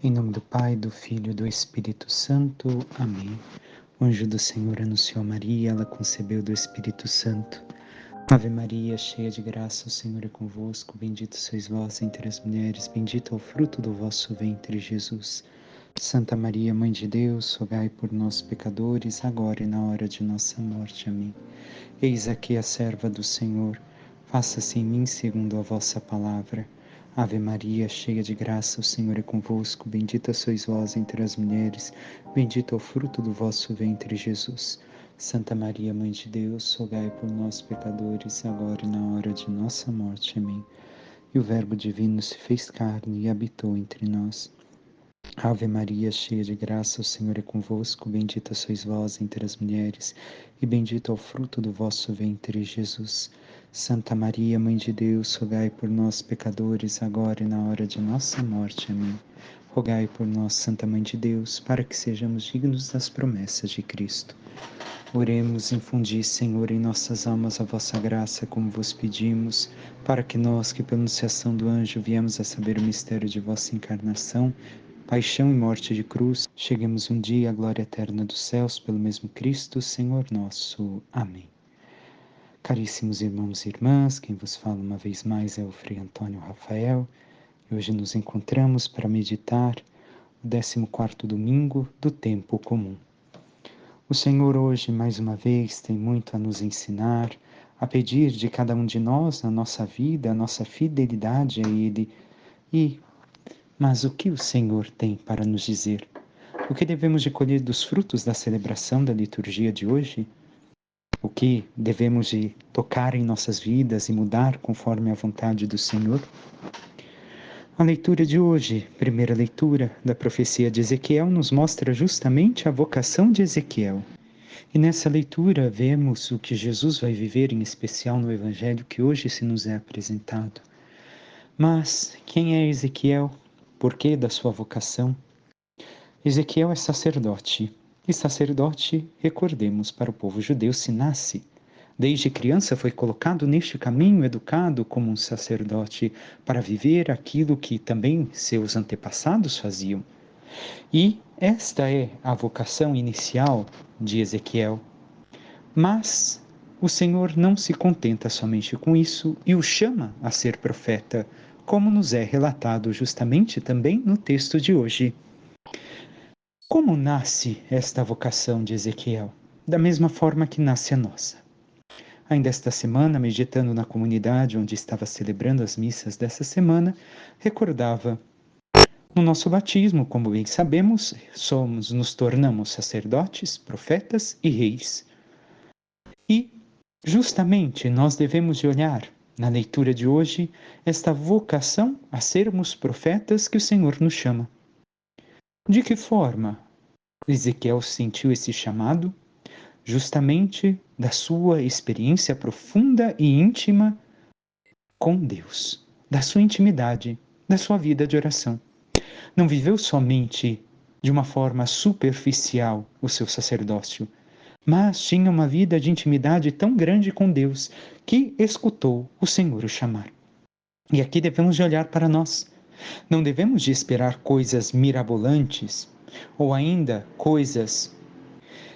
Em nome do Pai, do Filho e do Espírito Santo. Amém. O anjo do Senhor anunciou a Maria, ela concebeu do Espírito Santo. Ave Maria, cheia de graça, o Senhor é convosco. Bendita sois vós entre as mulheres, bendito é o fruto do vosso ventre, Jesus. Santa Maria, Mãe de Deus, rogai por nós, pecadores, agora e na hora de nossa morte. Amém. Eis aqui a serva do Senhor. Faça-se em mim segundo a vossa palavra. Ave Maria, cheia de graça, o Senhor é convosco. Bendita sois vós entre as mulheres, bendito é o fruto do vosso ventre, Jesus. Santa Maria, Mãe de Deus, rogai por nós, pecadores, agora e na hora de nossa morte. Amém. E o Verbo divino se fez carne e habitou entre nós. Ave Maria, cheia de graça, o Senhor é convosco. Bendita sois vós entre as mulheres, e bendito é o fruto do vosso ventre, Jesus. Santa Maria, Mãe de Deus, rogai por nós, pecadores, agora e na hora de nossa morte. Amém. Rogai por nós, Santa Mãe de Deus, para que sejamos dignos das promessas de Cristo. Oremos, infundi, Senhor, em nossas almas a vossa graça, como vos pedimos, para que nós, que pela anunciação do anjo viemos a saber o mistério de vossa encarnação, paixão e morte de cruz, cheguemos um dia à glória eterna dos céus, pelo mesmo Cristo, Senhor nosso. Amém. Caríssimos irmãos e irmãs, quem vos fala uma vez mais é o Frei Antônio Rafael, e hoje nos encontramos para meditar o 14º domingo do tempo comum. O Senhor hoje, mais uma vez, tem muito a nos ensinar, a pedir de cada um de nós na nossa vida, a nossa fidelidade a Ele. Mas o que o Senhor tem para nos dizer? O que devemos de colher dos frutos da celebração da liturgia de hoje? O que devemos de tocar em nossas vidas e mudar conforme a vontade do Senhor? A leitura de hoje, primeira leitura da profecia de Ezequiel, nos mostra justamente a vocação de Ezequiel. E nessa leitura vemos o que Jesus vai viver, em especial no Evangelho que hoje se nos é apresentado. Mas quem é Ezequiel? Por que da sua vocação? Ezequiel é sacerdote. E sacerdote, recordemos, para o povo judeu se nasce. Desde criança foi colocado neste caminho, educado como um sacerdote, para viver aquilo que também seus antepassados faziam. E esta é a vocação inicial de Ezequiel. Mas o Senhor não se contenta somente com isso e o chama a ser profeta, como nos é relatado justamente também no texto de hoje. Como nasce esta vocação de Ezequiel? Da mesma forma que nasce a nossa. Ainda esta semana, meditando na comunidade onde estava celebrando as missas dessa semana, recordava: no nosso batismo, como bem sabemos, nos tornamos sacerdotes, profetas e reis. E, justamente, nós devemos de olhar, na leitura de hoje, esta vocação a sermos profetas que o Senhor nos chama. De que forma Ezequiel sentiu esse chamado? Justamente da sua experiência profunda e íntima com Deus, da sua intimidade, da sua vida de oração. Não viveu somente de uma forma superficial o seu sacerdócio, mas tinha uma vida de intimidade tão grande com Deus que escutou o Senhor o chamar. E aqui devemos de olhar para nós. Não devemos de esperar coisas mirabolantes ou ainda coisas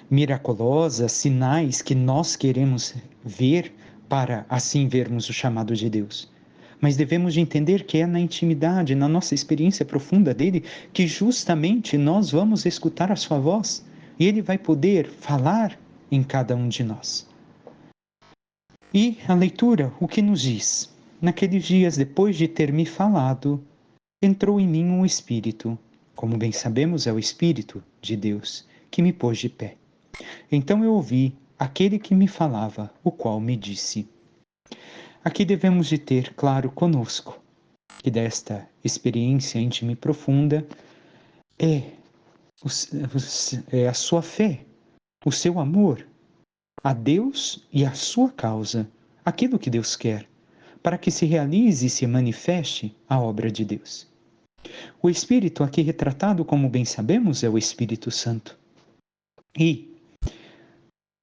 miraculosas, sinais que nós queremos ver para assim vermos o chamado de Deus. Mas devemos de entender que é na intimidade, na nossa experiência profunda dele, que justamente nós vamos escutar a sua voz e ele vai poder falar em cada um de nós. E a leitura, o que nos diz? Naqueles dias, depois de ter me falado, entrou em mim um Espírito. Como bem sabemos, é o Espírito de Deus que me pôs de pé. Então eu ouvi aquele que me falava, o qual me disse: aqui devemos de ter claro conosco que desta experiência íntima e profunda é a sua fé, o seu amor a Deus e a sua causa, aquilo que Deus quer, para que se realize e se manifeste a obra de Deus. O Espírito aqui retratado, como bem sabemos, é o Espírito Santo. E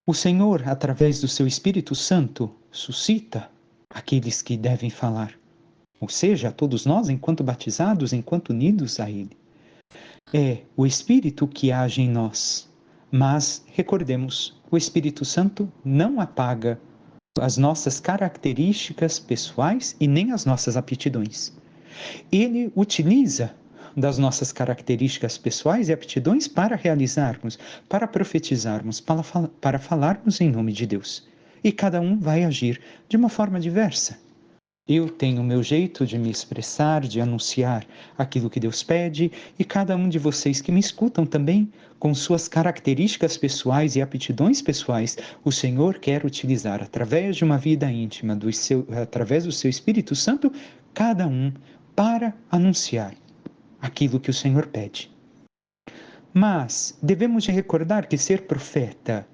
o Senhor, através do seu Espírito Santo, suscita aqueles que devem falar, ou seja, a todos nós, enquanto batizados, enquanto unidos a Ele. É o Espírito que age em nós. Mas, recordemos, o Espírito Santo não apaga as nossas características pessoais e nem as nossas aptidões. Ele utiliza das nossas características pessoais e aptidões para realizarmos, para profetizarmos, para falarmos em nome de Deus. E cada um vai agir de uma forma diversa. Eu tenho o meu jeito de me expressar, de anunciar aquilo que Deus pede, e cada um de vocês que me escutam também, com suas características pessoais e aptidões pessoais, o Senhor quer utilizar através de uma vida íntima, através do seu Espírito Santo, cada um para anunciar aquilo que o Senhor pede. Mas devemos recordar que ser profeta,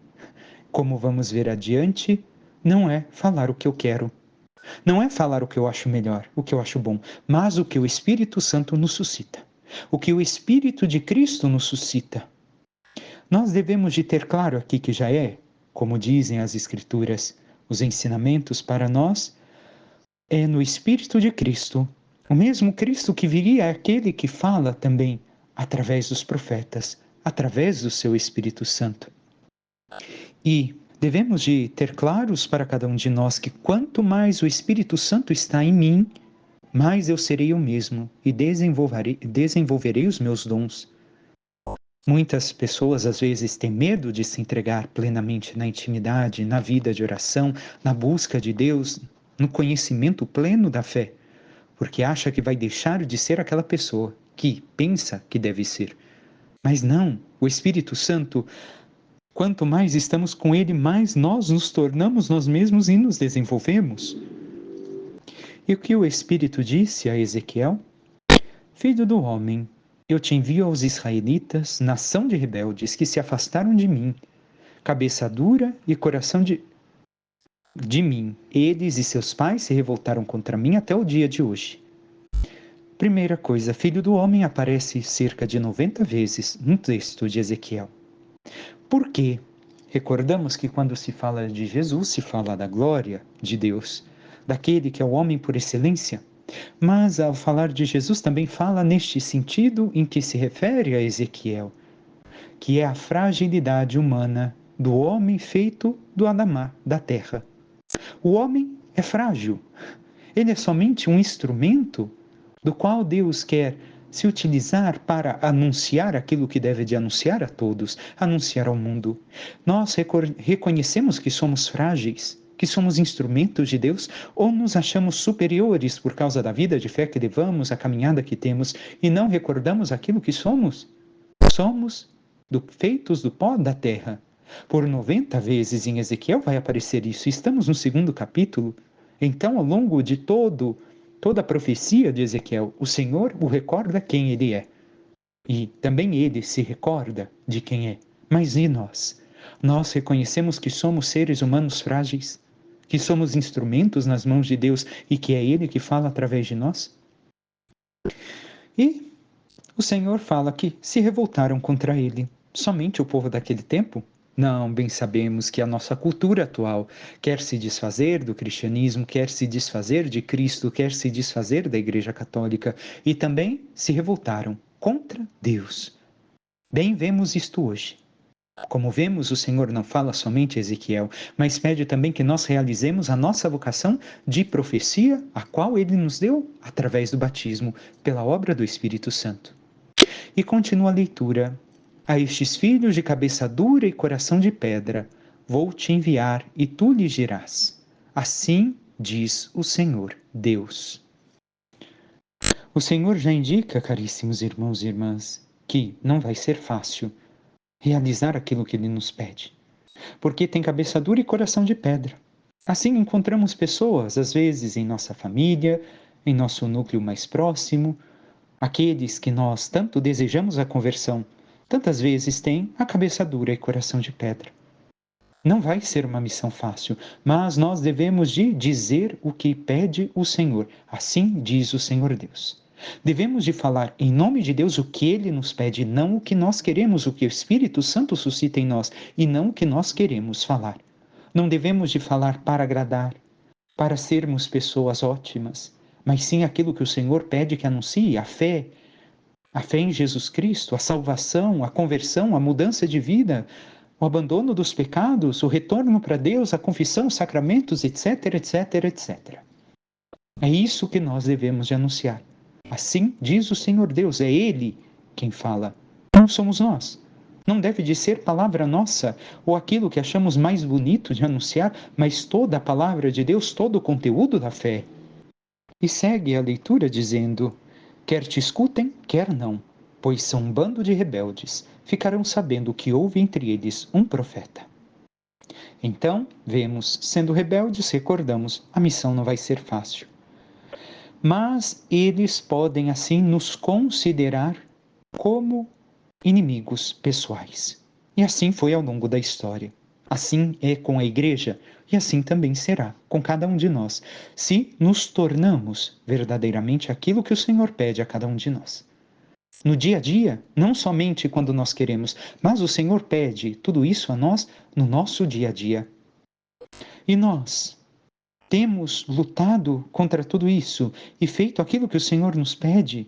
como vamos ver adiante, não é falar o que eu quero. Não é falar o que eu acho melhor, o que eu acho bom, mas o que o Espírito Santo nos suscita. O que o Espírito de Cristo nos suscita. Nós devemos de ter claro aqui que já é, como dizem as Escrituras, os ensinamentos para nós, é no Espírito de Cristo. O mesmo Cristo que viria é aquele que fala também através dos profetas, através do seu Espírito Santo. E devemos de ter claros para cada um de nós que quanto mais o Espírito Santo está em mim, mais eu serei eu mesmo e desenvolverei os meus dons. Muitas pessoas às vezes têm medo de se entregar plenamente na intimidade, na vida de oração, na busca de Deus, no conhecimento pleno da fé, porque acha que vai deixar de ser aquela pessoa que pensa que deve ser. Mas não, o Espírito Santo, quanto mais estamos com ele, mais nós nos tornamos nós mesmos e nos desenvolvemos. E o que o Espírito disse a Ezequiel? Filho do homem, eu te envio aos israelitas, nação de rebeldes que se afastaram de mim, cabeça dura e coração de mim. Eles e seus pais se revoltaram contra mim até o dia de hoje. Primeira coisa, filho do homem aparece cerca de 90 vezes no texto de Ezequiel. Por quê? Recordamos que quando se fala de Jesus, se fala da glória de Deus, daquele que é o homem por excelência. Mas ao falar de Jesus também fala neste sentido em que se refere a Ezequiel, que é a fragilidade humana do homem feito do Adamá, da terra. O homem é frágil. Ele é somente um instrumento do qual Deus quer se utilizar para anunciar aquilo que deve de anunciar a todos, anunciar ao mundo. Nós reconhecemos que somos frágeis, que somos instrumentos de Deus, ou nos achamos superiores por causa da vida de fé que levamos, a caminhada que temos, e não recordamos aquilo que somos? Somos feitos do pó da terra. Por 90 vezes em Ezequiel vai aparecer isso. Estamos no 2º capítulo. Então, ao longo de toda a profecia de Ezequiel, o Senhor o recorda quem ele é. E também ele se recorda de quem é. Mas e nós? Nós reconhecemos que somos seres humanos frágeis, que somos instrumentos nas mãos de Deus e que é Ele que fala através de nós? E o Senhor fala que se revoltaram contra Ele. Somente o povo daquele tempo? Não, bem sabemos que a nossa cultura atual quer se desfazer do cristianismo, quer se desfazer de Cristo, quer se desfazer da Igreja Católica e também se revoltaram contra Deus. Bem vemos isto hoje. Como vemos, o Senhor não fala somente a Ezequiel, mas pede também que nós realizemos a nossa vocação de profecia, a qual Ele nos deu através do batismo, pela obra do Espírito Santo. E continua a leitura. A estes filhos de cabeça dura e coração de pedra, vou te enviar e tu lhes dirás. Assim diz o Senhor Deus. O Senhor já indica, caríssimos irmãos e irmãs, que não vai ser fácil realizar aquilo que Ele nos pede, porque tem cabeça dura e coração de pedra. Assim encontramos pessoas, às vezes em nossa família, em nosso núcleo mais próximo, aqueles que nós tanto desejamos a conversão, tantas vezes têm a cabeça dura e coração de pedra. Não vai ser uma missão fácil, mas nós devemos de dizer o que pede o Senhor. Assim diz o Senhor Deus. Devemos de falar em nome de Deus o que Ele nos pede, não o que nós queremos, o que o Espírito Santo suscita em nós, e não o que nós queremos falar. Não devemos de falar para agradar, para sermos pessoas ótimas, mas sim aquilo que o Senhor pede que anuncie, a fé, A fé em Jesus Cristo, a salvação, a conversão, a mudança de vida, o abandono dos pecados, o retorno para Deus, a confissão, os sacramentos, etc, etc, etc. É isso que nós devemos de anunciar. Assim diz o Senhor Deus, é Ele quem fala, não somos nós. Não deve de ser palavra nossa ou aquilo que achamos mais bonito de anunciar, mas toda a palavra de Deus, todo o conteúdo da fé. E segue a leitura dizendo: quer te escutem, quer não, pois são um bando de rebeldes, ficarão sabendo que houve entre eles um profeta. Então, vemos, sendo rebeldes, recordamos, a missão não vai ser fácil. Mas eles podem assim nos considerar como inimigos pessoais. E assim foi ao longo da história. Assim é com a igreja e assim também será com cada um de nós, se nos tornamos verdadeiramente aquilo que o Senhor pede a cada um de nós. No dia a dia, não somente quando nós queremos, mas o Senhor pede tudo isso a nós no nosso dia a dia. E nós temos lutado contra tudo isso e feito aquilo que o Senhor nos pede,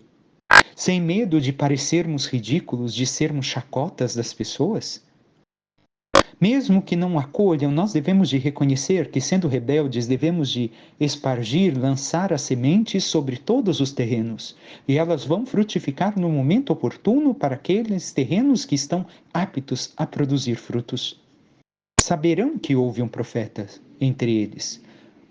sem medo de parecermos ridículos, de sermos chacotas das pessoas? Mesmo que não acolham, nós devemos de reconhecer que, sendo rebeldes, devemos de espargir, lançar as sementes sobre todos os terrenos, e elas vão frutificar no momento oportuno para aqueles terrenos que estão aptos a produzir frutos. Saberão que houve um profeta entre eles.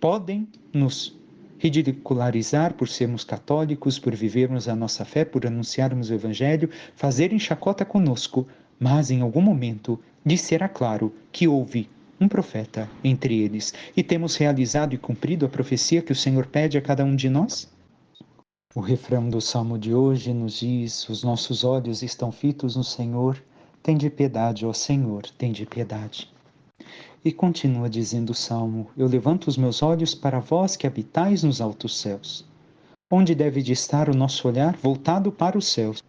Podem nos ridicularizar por sermos católicos, por vivermos a nossa fé, por anunciarmos o Evangelho, fazerem chacota conosco, mas em algum momento lhes será claro que houve um profeta entre eles e temos realizado e cumprido a profecia que o Senhor pede a cada um de nós? O refrão do salmo de hoje nos diz: os nossos olhos estão fitos no Senhor, tende piedade, ó Senhor, tende piedade. E continua dizendo o salmo: eu levanto os meus olhos para vós que habitais nos altos céus. Onde deve de estar o nosso olhar? Voltado para os céus.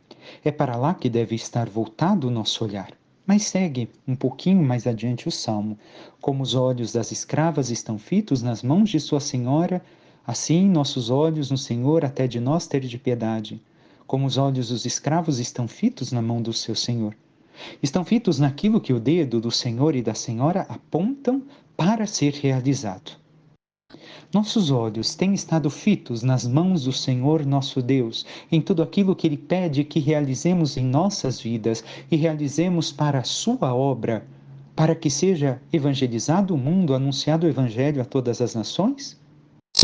É para lá que deve estar voltado o nosso olhar. Mas segue um pouquinho mais adiante o salmo: como os olhos das escravas estão fitos nas mãos de sua senhora, assim nossos olhos no Senhor até de nós ter de piedade. Como os olhos dos escravos estão fitos na mão do seu senhor. Estão fitos naquilo que o dedo do Senhor e da Senhora apontam para ser realizado. Nossos olhos têm estado fitos nas mãos do Senhor nosso Deus, em tudo aquilo que Ele pede que realizemos em nossas vidas e realizemos para a Sua obra, para que seja evangelizado o mundo, anunciado o Evangelho a todas as nações?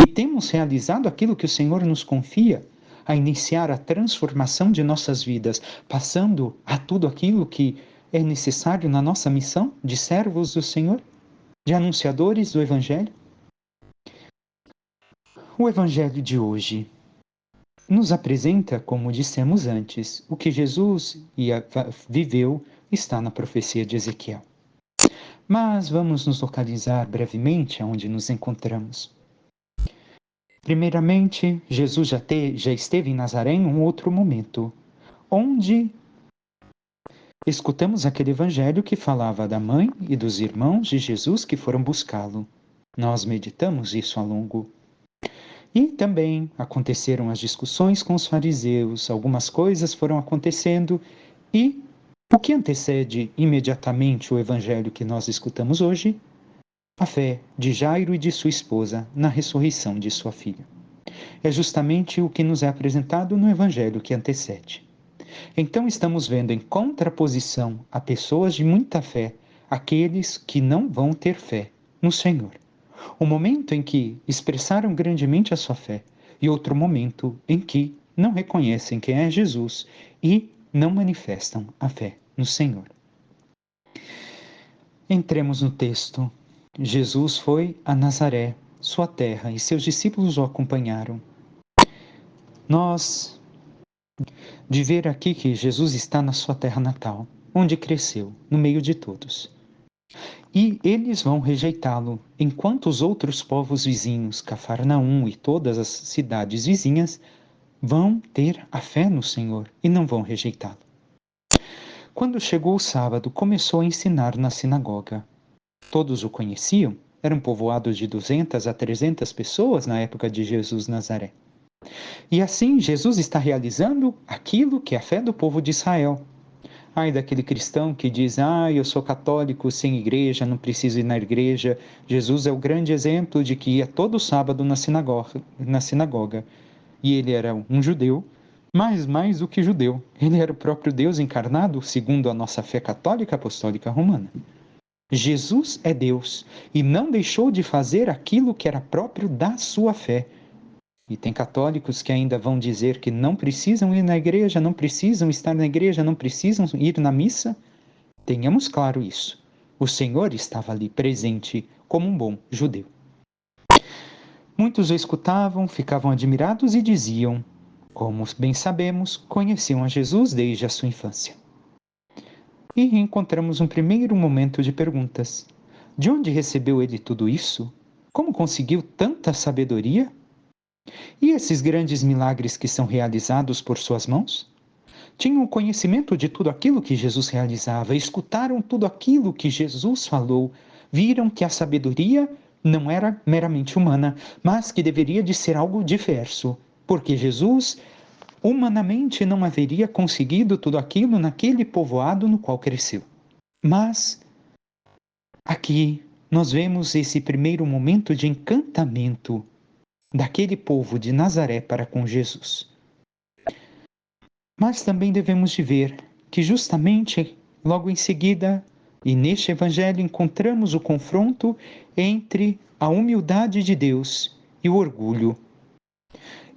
E temos realizado aquilo que o Senhor nos confia, a iniciar a transformação de nossas vidas, passando a tudo aquilo que é necessário na nossa missão de servos do Senhor, de anunciadores do Evangelho? O Evangelho de hoje nos apresenta, como dissemos antes, o que Jesus viveu está na profecia de Ezequiel. Mas vamos nos localizar brevemente onde nos encontramos. Primeiramente, Jesus já esteve em Nazaré em um outro momento, onde escutamos aquele evangelho que falava da mãe e dos irmãos de Jesus que foram buscá-lo. Nós meditamos isso ao longo. E também aconteceram as discussões com os fariseus, algumas coisas foram acontecendo e o que antecede imediatamente o evangelho que nós escutamos hoje? A fé de Jairo e de sua esposa na ressurreição de sua filha. É justamente o que nos é apresentado no evangelho que antecede. Então estamos vendo em contraposição a pessoas de muita fé, aqueles que não vão ter fé no Senhor. Um momento em que expressaram grandemente a sua fé e outro momento em que não reconhecem quem é Jesus e não manifestam a fé no Senhor. Entremos no texto. Jesus foi a Nazaré, sua terra, e seus discípulos o acompanharam. Nós de ver aqui que Jesus está na sua terra natal, onde cresceu, no meio de todos. E eles vão rejeitá-lo, enquanto os outros povos vizinhos, Cafarnaum e todas as cidades vizinhas, vão ter a fé no Senhor e não vão rejeitá-lo. Quando chegou o sábado, começou a ensinar na sinagoga. Todos o conheciam, era um povoado de 200 a 300 pessoas na época de Jesus Nazaré. E assim Jesus está realizando aquilo que é a fé do povo de Israel. Ai daquele cristão que diz, eu sou católico sem igreja, não preciso ir na igreja. Jesus é o grande exemplo de que ia todo sábado na sinagoga. E ele era um judeu, mas mais do que judeu. Ele era o próprio Deus encarnado, segundo a nossa fé católica apostólica romana. Jesus é Deus e não deixou de fazer aquilo que era próprio da sua fé. E tem católicos que ainda vão dizer que não precisam ir na igreja, não precisam estar na igreja, não precisam ir na missa. Tenhamos claro isso. O Senhor estava ali presente como um bom judeu. Muitos o escutavam, ficavam admirados e diziam, como bem sabemos, conheciam a Jesus desde a sua infância. E encontramos um primeiro momento de perguntas. De onde recebeu ele tudo isso? Como conseguiu tanta sabedoria? E esses grandes milagres que são realizados por suas mãos? Tinham conhecimento de tudo aquilo que Jesus realizava, escutaram tudo aquilo que Jesus falou, viram que a sabedoria não era meramente humana, mas que deveria de ser algo diverso, porque Jesus humanamente não haveria conseguido tudo aquilo naquele povoado no qual cresceu. Mas aqui nós vemos esse primeiro momento de encantamento daquele povo de Nazaré para com Jesus. Mas também devemos de ver que justamente logo em seguida, e neste evangelho encontramos o confronto entre a humildade de Deus e o orgulho.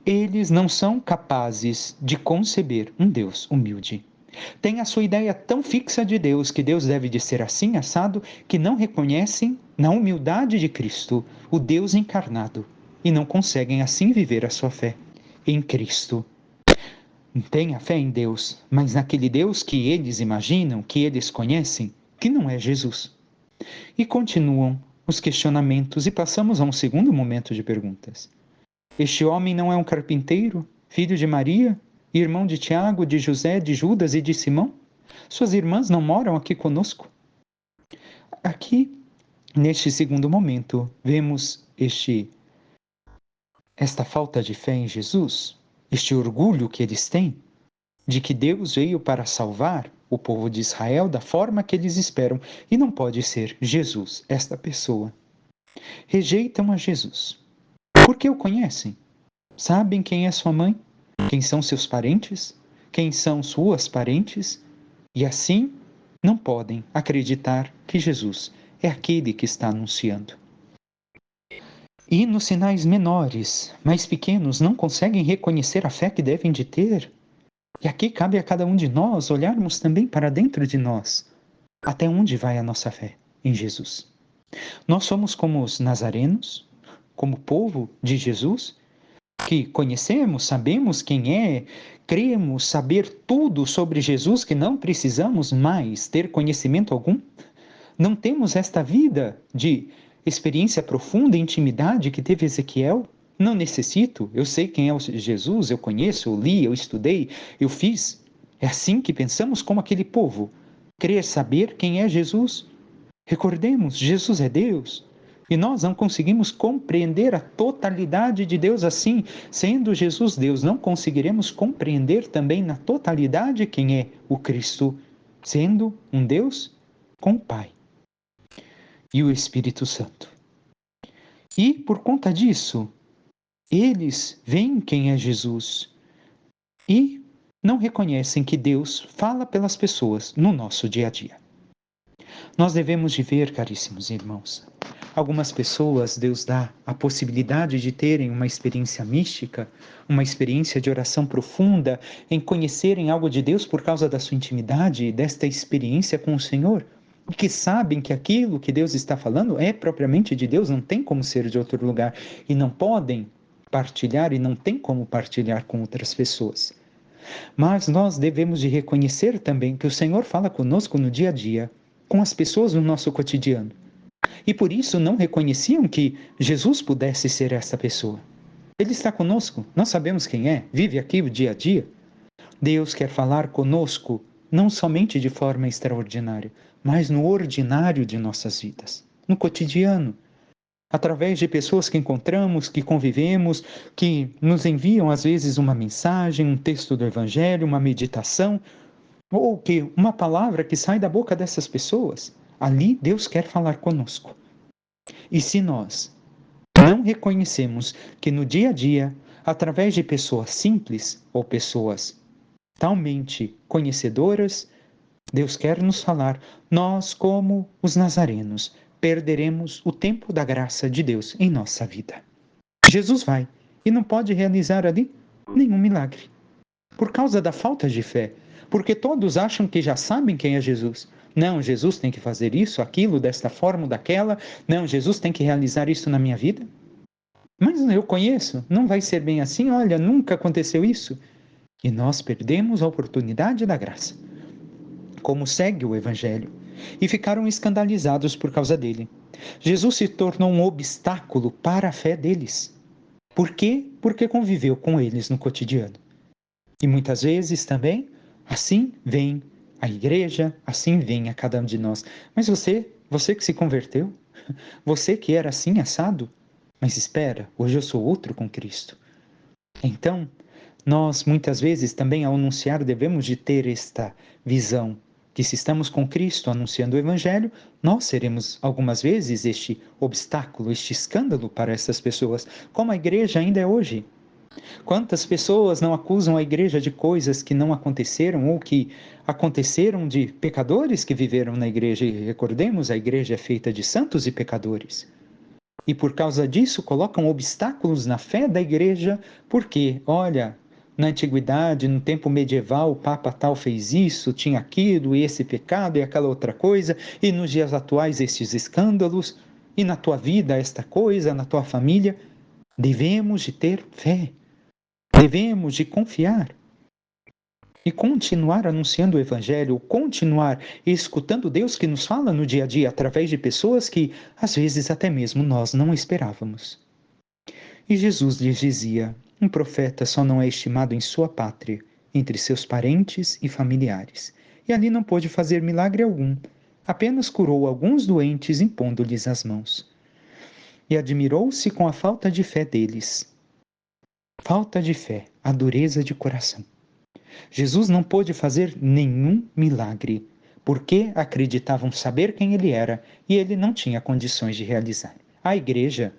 Eles não são capazes de conceber um Deus humilde. Têm a sua ideia tão fixa de Deus, que Deus deve de ser assim, assado, que não reconhecem na humildade de Cristo, o Deus encarnado, e não conseguem assim viver a sua fé em Cristo. Têm a fé em Deus, mas naquele Deus que eles imaginam, que eles conhecem, que não é Jesus. E continuam os questionamentos e passamos a um segundo momento de perguntas. Este homem não é um carpinteiro, filho de Maria, irmão de Tiago, de José, de Judas e de Simão? Suas irmãs não moram aqui conosco? Aqui, neste segundo momento, vemos esta falta de fé em Jesus, este orgulho que eles têm, de que Deus veio para salvar o povo de Israel da forma que eles esperam, e não pode ser Jesus, esta pessoa. Rejeitam a Jesus. Porque o conhecem? Sabem quem é sua mãe? Quem são seus parentes? Quem são suas parentes? E assim não podem acreditar que Jesus é aquele que está anunciando. E nos sinais menores, mais pequenos, não conseguem reconhecer a fé que devem de ter. E aqui cabe a cada um de nós olharmos também para dentro de nós. Até onde vai a nossa fé em Jesus? Nós somos como os nazarenos, como povo de Jesus, que conhecemos, sabemos quem é, cremos saber tudo sobre Jesus, que não precisamos mais ter conhecimento algum? Não temos esta vida de experiência profunda, intimidade que teve Ezequiel? Não necessito, eu sei quem é Jesus, eu conheço, eu li, eu estudei, eu fiz. É assim que pensamos como aquele povo. Crer saber quem é Jesus? Recordemos, Jesus é Deus. E nós não conseguimos compreender a totalidade de Deus assim. Sendo Jesus Deus, não conseguiremos compreender também na totalidade quem é o Cristo, sendo um Deus com o Pai e o Espírito Santo. E por conta disso, eles veem quem é Jesus e não reconhecem que Deus fala pelas pessoas no nosso dia a dia. Nós devemos de ver, caríssimos irmãos, algumas pessoas Deus dá a possibilidade de terem uma experiência mística, uma experiência de oração profunda, em conhecerem algo de Deus por causa da sua intimidade e desta experiência com o Senhor, e que sabem que aquilo que Deus está falando é propriamente de Deus, não tem como ser de outro lugar, e não podem partilhar e não tem como partilhar com outras pessoas. Mas nós devemos de reconhecer também que o Senhor fala conosco no dia a dia, com as pessoas no nosso cotidiano. E por isso não reconheciam que Jesus pudesse ser essa pessoa. Ele está conosco, nós sabemos quem é, vive aqui o dia a dia. Deus quer falar conosco não somente de forma extraordinária, mas no ordinário de nossas vidas, no cotidiano. através de pessoas que encontramos, que convivemos, que nos enviam às vezes uma mensagem, um texto do Evangelho, uma meditação, ou que uma palavra que sai da boca dessas pessoas. Ali Deus quer falar conosco. E se nós não reconhecemos que no dia a dia, através de pessoas simples ou pessoas talmente conhecedoras, Deus quer nos falar, nós, como os nazarenos, perderemos o tempo da graça de Deus em nossa vida. Jesus vai e não pode realizar ali nenhum milagre, por causa da falta de fé, porque todos acham que já sabem quem é Jesus. Não, Jesus tem que fazer isso, aquilo, desta forma, daquela. Não, Jesus tem que realizar isso na minha vida. Mas eu conheço, não vai ser bem assim, olha, nunca aconteceu isso. E nós perdemos a oportunidade da graça. Como segue o Evangelho, e ficaram escandalizados por causa dele. Jesus se tornou um obstáculo para a fé deles. Por quê? Porque conviveu com eles no cotidiano. E muitas vezes também, assim vem a igreja, assim vem a cada um de nós. Mas você que se converteu, você que era assim assado, mas espera, hoje eu sou outro com Cristo. Então, nós muitas vezes também ao anunciar devemos de ter esta visão que se estamos com Cristo anunciando o Evangelho, nós seremos algumas vezes este obstáculo, este escândalo para essas pessoas, como a igreja ainda é hoje. Quantas pessoas não acusam a igreja de coisas que não aconteceram ou que aconteceram de pecadores que viveram na igreja? E recordemos, a igreja é feita de santos e pecadores. E por causa disso colocam obstáculos na fé da igreja, porque, olha, na antiguidade, no tempo medieval, o Papa tal fez isso, tinha aquilo, e esse pecado e aquela outra coisa, e nos dias atuais estes escândalos, e na tua vida esta coisa, na tua família. Devemos de ter fé, devemos de confiar e continuar anunciando o Evangelho, continuar escutando Deus que nos fala no dia a dia através de pessoas que, às vezes, até mesmo nós não esperávamos. E Jesus lhes dizia, um profeta só não é estimado em sua pátria, entre seus parentes e familiares. E ali não pôde fazer milagre algum, apenas curou alguns doentes impondo-lhes as mãos. E admirou-se com a falta de fé deles. Falta de fé, a dureza de coração. Jesus não pôde fazer nenhum milagre, porque acreditavam saber quem ele era e ele não tinha condições de realizar. A igreja,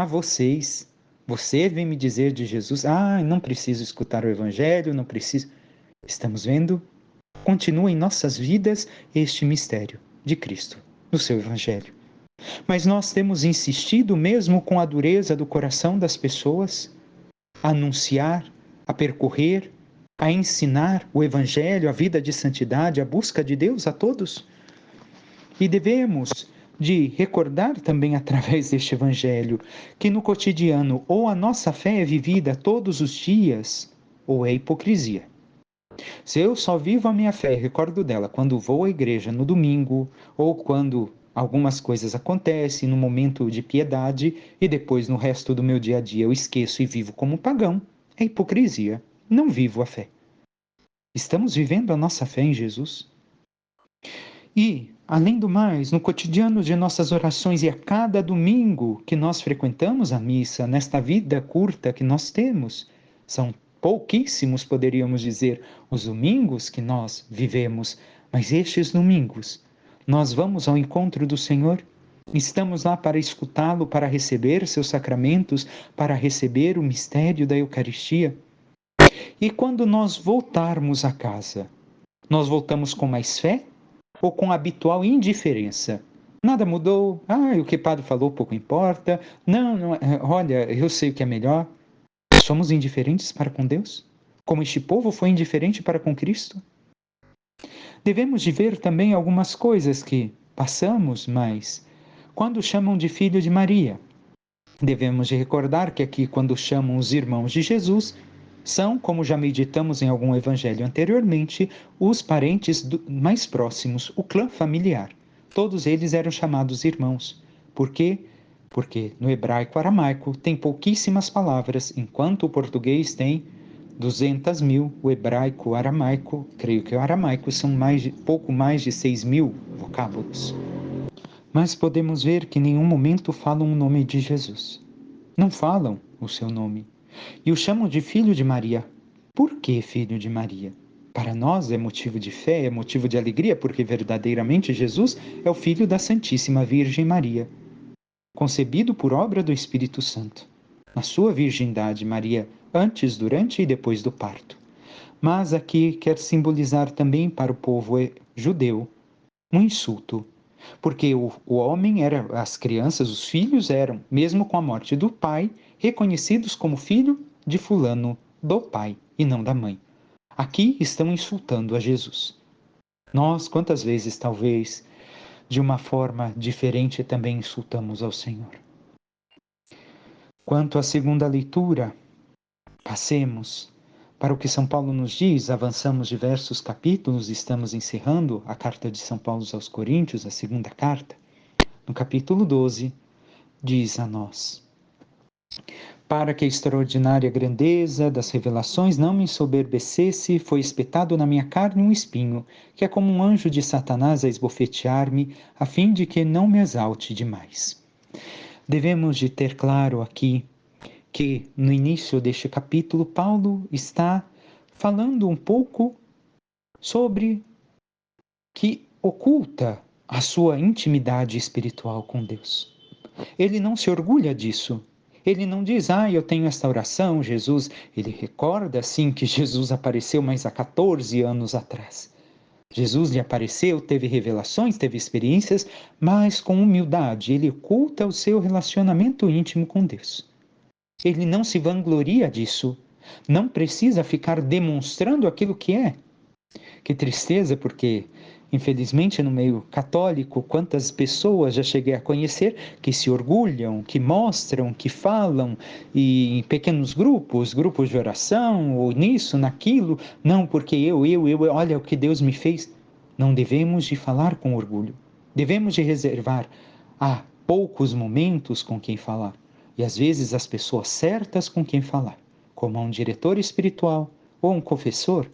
vocês, você vem me dizer de Jesus, não preciso escutar o Evangelho, não preciso. Estamos vendo? Continua em nossas vidas este mistério de Cristo, no seu Evangelho. Mas nós temos insistido mesmo com a dureza do coração das pessoas, a anunciar, a percorrer, a ensinar o Evangelho, a vida de santidade, a busca de Deus a todos. E devemos de recordar também através deste Evangelho que no cotidiano ou a nossa fé é vivida todos os dias ou é hipocrisia. Se eu só vivo a minha fé e recordo dela quando vou à igreja no domingo ou quando algumas coisas acontecem no momento de piedade e depois no resto do meu dia a dia eu esqueço e vivo como pagão, é hipocrisia. Não vivo a fé. Estamos vivendo a nossa fé em Jesus? E, além do mais, no cotidiano de nossas orações e a cada domingo que nós frequentamos a missa, nesta vida curta que nós temos, são pouquíssimos, poderíamos dizer, os domingos que nós vivemos, mas estes domingos, nós vamos ao encontro do Senhor, estamos lá para escutá-lo, para receber seus sacramentos, para receber o mistério da Eucaristia. E quando nós voltarmos a casa, nós voltamos com mais fé ou com a habitual indiferença? Nada mudou, o que o padre falou pouco importa, não, olha, eu sei o que é melhor. Somos indiferentes para com Deus? Como este povo foi indiferente para com Cristo? Devemos de ver também algumas coisas que passamos, mas quando chamam de filho de Maria, devemos de recordar que aqui quando chamam os irmãos de Jesus, são, como já meditamos em algum evangelho anteriormente, os parentes mais próximos, o clã familiar. Todos eles eram chamados irmãos. Por quê? Porque no hebraico aramaico tem pouquíssimas palavras, enquanto o português tem 200.000, o hebraico aramaico, creio que o aramaico são pouco mais de 6.000 vocábulos. Mas podemos ver que em nenhum momento falam o nome de Jesus. Não falam o seu nome. E o chamam de filho de Maria. Por que filho de Maria? Para nós é motivo de fé, é motivo de alegria, porque verdadeiramente Jesus é o filho da Santíssima Virgem Maria, concebido por obra do Espírito Santo. Na sua virgindade, Maria, antes, durante e depois do parto. Mas aqui quer simbolizar também para o povo judeu um insulto, porque o homem era, as crianças, os filhos eram, mesmo com a morte do pai, reconhecidos como filho de fulano, do pai e não da mãe. Aqui estão insultando a Jesus. Nós, quantas vezes, talvez, de uma forma diferente, também insultamos ao Senhor. Quanto à segunda leitura, passemos para o que São Paulo nos diz, avançamos diversos capítulos, estamos encerrando a carta de São Paulo aos Coríntios, a segunda carta. No capítulo 12, diz a nós: para que a extraordinária grandeza das revelações não me ensoberbecesse, foi espetado na minha carne um espinho, que é como um anjo de Satanás a esbofetear-me, a fim de que não me exalte demais. Devemos de ter claro aqui que, no início deste capítulo, Paulo está falando um pouco sobre que oculta a sua intimidade espiritual com Deus. Ele não se orgulha disso. Ele não diz, eu tenho esta oração, Jesus. Ele recorda, sim, que Jesus apareceu mais há 14 anos atrás. Jesus lhe apareceu, teve revelações, teve experiências, mas com humildade. Ele oculta o seu relacionamento íntimo com Deus. Ele não se vangloria disso. Não precisa ficar demonstrando aquilo que é. Que tristeza, porque infelizmente no meio católico, quantas pessoas já cheguei a conhecer que se orgulham, que mostram, que falam, e em pequenos grupos, grupos de oração, ou nisso, naquilo, não, porque eu, olha o que Deus me fez. Não devemos de falar com orgulho. Devemos de reservar a poucos momentos com quem falar, e às vezes as pessoas certas com quem falar, como um diretor espiritual ou um confessor,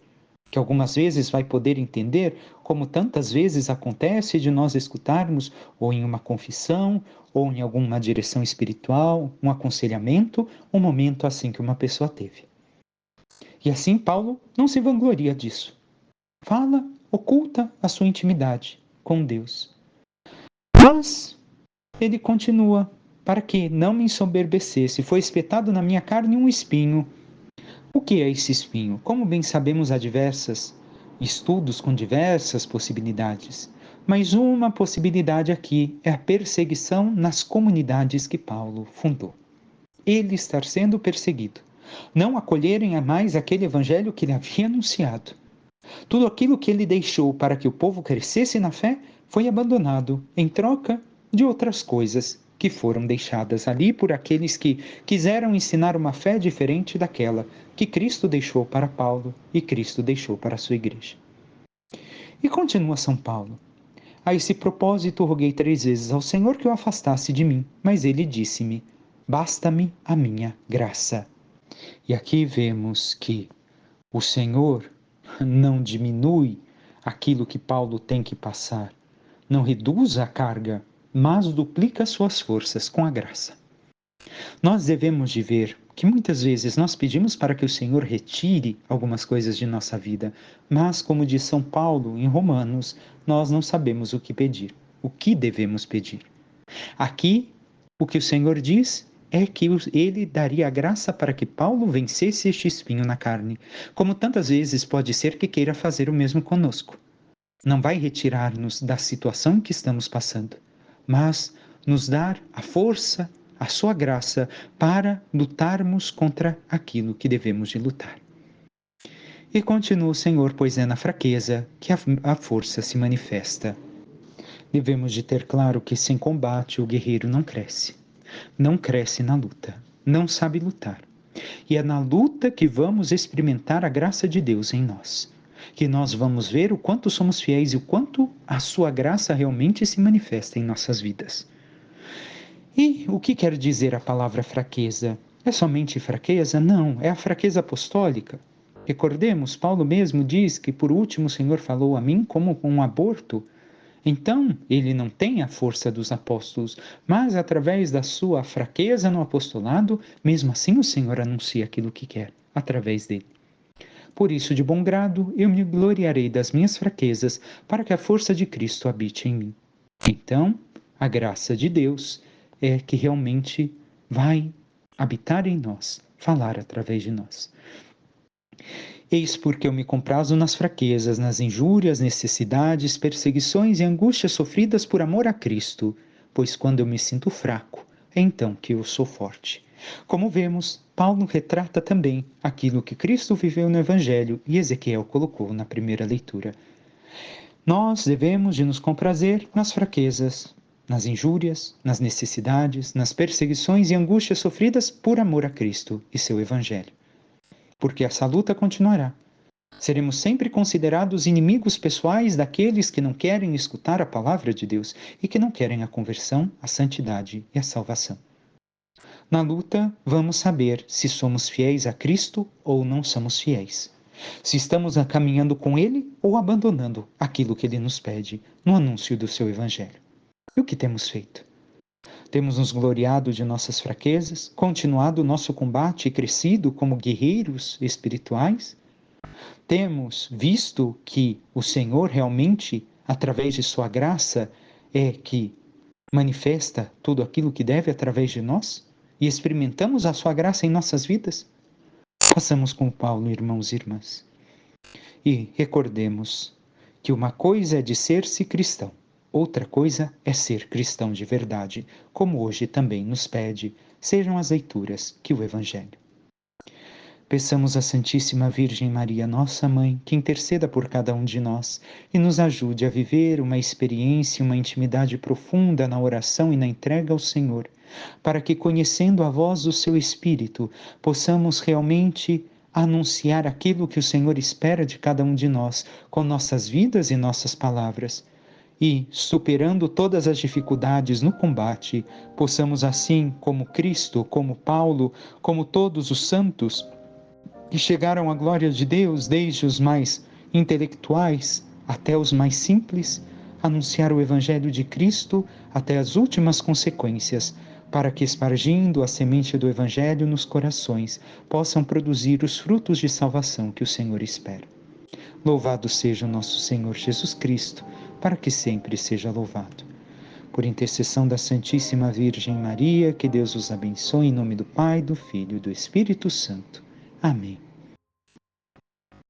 que algumas vezes vai poder entender, como tantas vezes acontece de nós escutarmos, ou em uma confissão, ou em alguma direção espiritual, um aconselhamento, um momento assim que uma pessoa teve. E assim Paulo não se vangloria disso. Fala, oculta a sua intimidade com Deus. Mas ele continua, para que não me ensoberbecesse, foi espetado na minha carne um espinho. O que é esse espinho? Como bem sabemos, há diversos estudos com diversas possibilidades. Mas uma possibilidade aqui é a perseguição nas comunidades que Paulo fundou. Ele estar sendo perseguido. Não acolherem a mais aquele evangelho que ele havia anunciado. Tudo aquilo que ele deixou para que o povo crescesse na fé foi abandonado em troca de outras coisas que foram deixadas ali por aqueles que quiseram ensinar uma fé diferente daquela que Cristo deixou para Paulo e Cristo deixou para a sua igreja. E continua São Paulo: a esse propósito roguei 3 vezes ao Senhor que o afastasse de mim, mas ele disse-me: basta-me a minha graça. E aqui vemos que o Senhor não diminui aquilo que Paulo tem que passar, não reduz a carga, mas duplica suas forças com a graça. Nós devemos de ver que muitas vezes nós pedimos para que o Senhor retire algumas coisas de nossa vida, mas, como diz São Paulo em Romanos, nós não sabemos o que pedir, o que devemos pedir. Aqui, o que o Senhor diz é que ele daria a graça para que Paulo vencesse este espinho na carne, como tantas vezes pode ser que queira fazer o mesmo conosco. Não vai retirar-nos da situação que estamos passando, mas nos dar a força, a sua graça para lutarmos contra aquilo que devemos de lutar. E continua o Senhor, pois é na fraqueza que a força se manifesta. Devemos de ter claro que sem combate o guerreiro não cresce. Não cresce na luta, não sabe lutar. E é na luta que vamos experimentar a graça de Deus em nós. Que nós vamos ver o quanto somos fiéis e o quanto a sua graça realmente se manifesta em nossas vidas. E o que quer dizer a palavra fraqueza? É somente fraqueza? Não, é a fraqueza apostólica. Recordemos, Paulo mesmo diz que por último o Senhor falou a mim como um aborto. Então, ele não tem a força dos apóstolos, mas através da sua fraqueza no apostolado, mesmo assim o Senhor anuncia aquilo que quer, através dele. Por isso, de bom grado, eu me gloriarei das minhas fraquezas, para que a força de Cristo habite em mim. Então, a graça de Deus é que realmente vai habitar em nós, falar através de nós. Eis porque eu me comprazo nas fraquezas, nas injúrias, necessidades, perseguições e angústias sofridas por amor a Cristo, pois quando eu me sinto fraco, é então que eu sou forte. Como vemos, Paulo retrata também aquilo que Cristo viveu no Evangelho e Ezequiel colocou na primeira leitura. Nós devemos de nos comprazer nas fraquezas, nas injúrias, nas necessidades, nas perseguições e angústias sofridas por amor a Cristo e seu Evangelho. Porque essa luta continuará. Seremos sempre considerados inimigos pessoais daqueles que não querem escutar a palavra de Deus e que não querem a conversão, a santidade e a salvação. Na luta, vamos saber se somos fiéis a Cristo ou não somos fiéis. Se estamos caminhando com Ele ou abandonando aquilo que Ele nos pede no anúncio do seu Evangelho. E o que temos feito? Temos nos gloriado de nossas fraquezas, continuado o nosso combate e crescido como guerreiros espirituais? Temos visto que o Senhor realmente, através de sua graça, é que manifesta tudo aquilo que deve através de nós? E experimentamos a sua graça em nossas vidas? Façamos com Paulo, irmãos e irmãs. E recordemos que uma coisa é dizer-se cristão, outra coisa é ser cristão de verdade, como hoje também nos pede, sejam as leituras que o Evangelho. Peçamos à Santíssima Virgem Maria, nossa Mãe, que interceda por cada um de nós e nos ajude a viver uma experiência, uma intimidade profunda na oração e na entrega ao Senhor, para que, conhecendo a voz do seu Espírito, possamos realmente anunciar aquilo que o Senhor espera de cada um de nós, com nossas vidas e nossas palavras. E, superando todas as dificuldades no combate, possamos assim, como Cristo, como Paulo, como todos os santos, que chegaram à glória de Deus, desde os mais intelectuais até os mais simples, anunciar o Evangelho de Cristo até as últimas consequências, para que, espargindo a semente do Evangelho nos corações, possam produzir os frutos de salvação que o Senhor espera. Louvado seja o nosso Senhor Jesus Cristo, para que sempre seja louvado. Por intercessão da Santíssima Virgem Maria, que Deus os abençoe em nome do Pai, do Filho e do Espírito Santo. Amém.